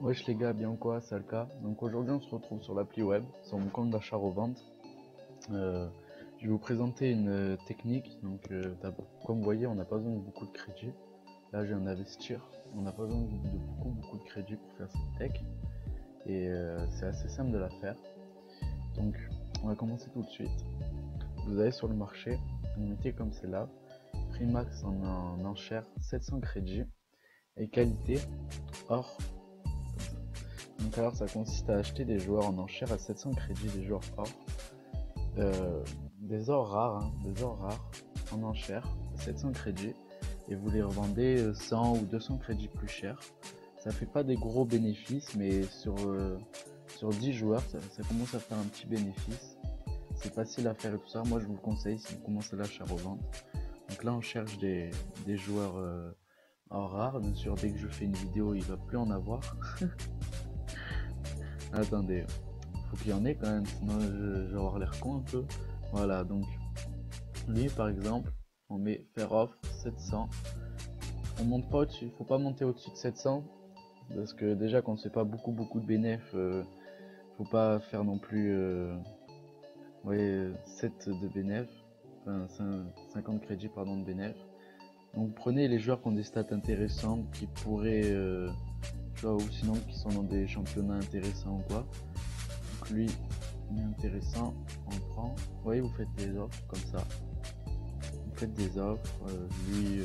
Wesh les gars, bien quoi, c'est le cas. Donc aujourd'hui on se retrouve sur l'appli web, sur mon compte d'achat-revente. Euh, je vais vous présenter une technique. Donc comme vous voyez, on n'a pas besoin de beaucoup de crédit. Là je viens d'investir, on n'a pas besoin de beaucoup de crédit pour faire cette tech. Et c'est assez simple de la faire. Donc on va commencer tout de suite. Vous allez sur le marché, vous mettez comme c'est là, prix max en enchère 700 crédits et qualité or. Donc alors ça consiste à acheter des joueurs en enchère à 700 crédits, des joueurs or, des ors rares, des ors rares en enchère à 700 crédits, et vous les revendez 100 ou 200 crédits plus cher. Ça fait pas des gros bénéfices, mais sur 10 joueurs ça commence à faire un petit bénéfice. C'est facile à faire et tout ça. Moi je vous le conseille si vous commencez l'achat-revente. Donc là on cherche des joueurs en rare. Bien sûr dès que je fais une vidéo il va plus en avoir. Attendez, faut qu'il y en ait quand même, sinon je vais avoir l'air con un peu. Voilà, donc lui par exemple, on met faire offre 700. On monte pas au-dessus, faut pas monter au-dessus de 700 parce que déjà quand c'est pas beaucoup de bénéf, faut pas faire non plus ouais, 7 de bénéf, enfin 50 crédits pardon de bénéf. Donc prenez les joueurs qui ont des stats intéressantes, qui pourraient, tu vois, ou sinon qui sont dans des championnats intéressants ou quoi. Donc lui, il est intéressant, on prend. Vous voyez, vous faites des offres comme ça. Vous faites des offres. Lui,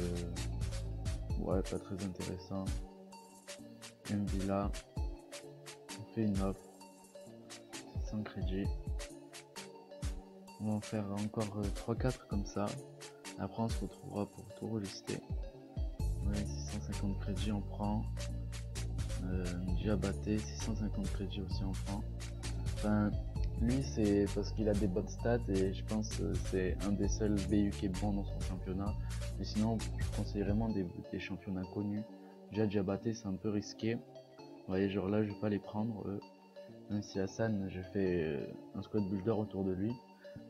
ouais, pas très intéressant. Villa, on fait une offre. 600 crédits. On va en faire encore 3-4 comme ça. Après, on se retrouvera pour tout relister. Ouais, 650 crédits, on prend. Diabaté, 650 crédits aussi, on prend. Enfin, lui, c'est parce qu'il a des bonnes stats et je pense que c'est un des seuls BU qui est bon dans son championnat. Mais sinon, je conseille vraiment des championnats connus. Déjà, Diabaté, c'est un peu risqué. Vous voyez, genre là, je vais pas les prendre. Même si Hassan, j'ai fait un squad builder autour de lui,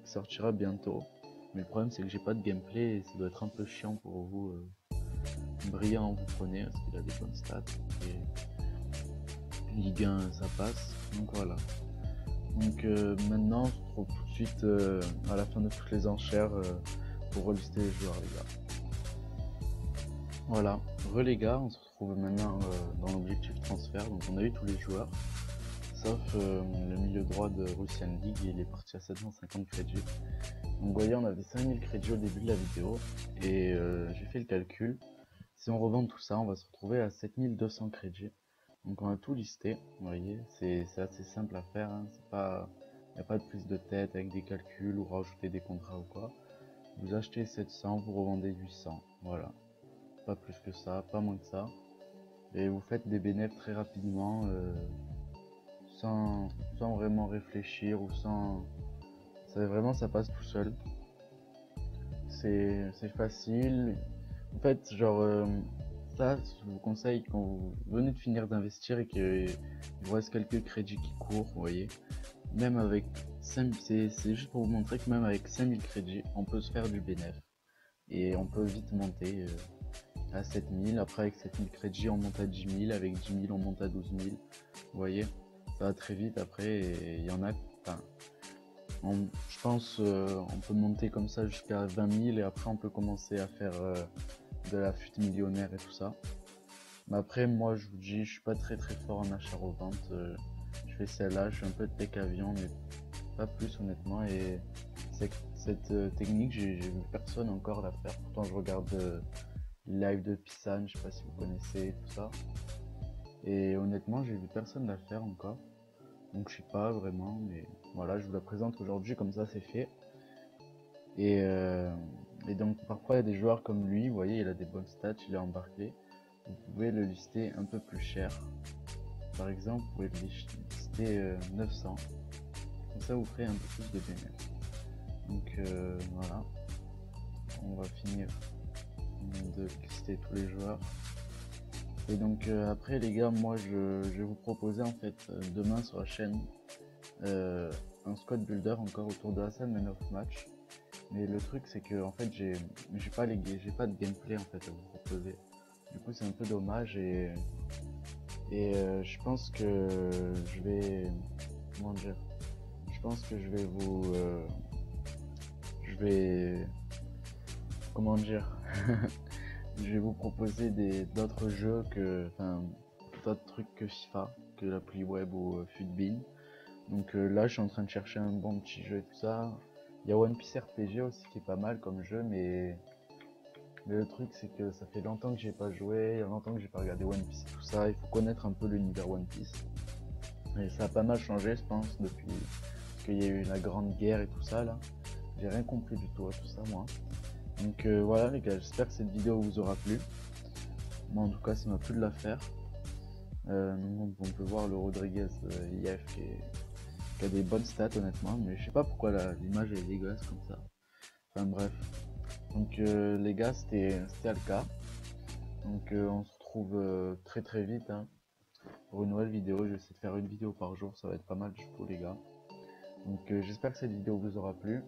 qui sortira bientôt. Mais le problème, c'est que j'ai pas de gameplay et ça doit être un peu chiant pour vous. Brillant, vous prenez, parce qu'il a des bonnes stats. Et Ligue 1, ça passe. Donc voilà. Donc maintenant, on se retrouve tout de suite à la fin de toutes les enchères pour relister les joueurs, les gars. Voilà, les gars, on se retrouve maintenant dans l'objectif transfert. Donc on a eu tous les joueurs, sauf le milieu droit de Russian League, il est parti à 750 crédits. Donc vous voyez, on avait 5000 crédits au début de la vidéo, et j'ai fait le calcul. Si on revend tout ça, on va se retrouver à 7200 crédits. Donc on a tout listé, vous voyez, c'est assez simple à faire, hein. C'est pas, il n'y a pas de prise de tête avec des calculs ou rajouter des contrats ou quoi. Vous achetez 700, vous revendez 800, voilà. Pas plus que ça, pas moins que ça. Et vous faites des bénéfices très rapidement, sans vraiment réfléchir ou sans... Vraiment, ça passe tout seul. C'est facile. En fait, genre, ça, je vous conseille quand vous venez de finir d'investir et qu'il vous reste quelques crédits qui courent, vous voyez. Même avec 5, c'est juste pour vous montrer que même avec 5000 crédits, on peut se faire du bénéf. Et on peut vite monter à 7000. Après, avec 7000 crédits, on monte à 10 000. Avec 10 000, on monte à 12 000. Vous voyez, ça va très vite après. Et il y en a, enfin, je pense on peut monter comme ça jusqu'à 20 000 et après on peut commencer à faire de la fuite millionnaire et tout ça. Mais après moi je vous dis je suis pas très fort en achat-revente, je fais celle-là, je suis un peu de tech avion mais pas plus honnêtement, et cette technique j'ai vu personne encore la faire. Pourtant je regarde les lives de Pissan, je sais pas si vous connaissez tout ça, et honnêtement j'ai vu personne la faire encore. Donc je sais pas vraiment, mais voilà, je vous la présente aujourd'hui, comme ça c'est fait. Et, euh, et donc parfois il y a des joueurs comme lui, vous voyez, il a des bonnes stats, il est embarqué. Vous pouvez le lister un peu plus cher. Par exemple, vous pouvez le lister 900. Comme ça vous ferez un peu plus de bénéfices. Donc voilà, on va finir de lister tous les joueurs. Et donc après les gars, moi je vais vous proposer en fait demain sur la chaîne un squad builder encore autour de Hassan Man of Match. Mais le truc c'est que en fait j'ai pas de gameplay en fait à vous proposer. Du coup c'est un peu dommage, Et je pense que je vais, comment dire, je pense que je vais je vais, comment dire, je vais vous proposer d'autres jeux enfin, d'autres trucs que FIFA, que l'appli web ou Futbin. Donc là, je suis en train de chercher un bon petit jeu et tout ça. Il y a One Piece RPG aussi qui est pas mal comme jeu, mais le truc c'est que ça fait longtemps que j'ai pas joué, il y a longtemps que j'ai pas regardé One Piece et tout ça. Il faut connaître un peu l'univers One Piece. Et ça a pas mal changé, je pense, depuis qu'il y a eu la grande guerre et tout ça là. J'ai rien compris du tout à tout ça, moi. Donc voilà les gars, j'espère que cette vidéo vous aura plu. Moi en tout cas, ça m'a plu de la faire. Donc, on peut voir le Rodriguez IF qui a des bonnes stats honnêtement, mais je sais pas pourquoi l'image est dégueulasse comme ça. Enfin bref. Donc les gars, c'était le cas. Donc on se retrouve très très vite hein, pour une nouvelle vidéo. Je vais essayer de faire une vidéo par jour, ça va être pas mal du coup les gars. Donc j'espère que cette vidéo vous aura plu.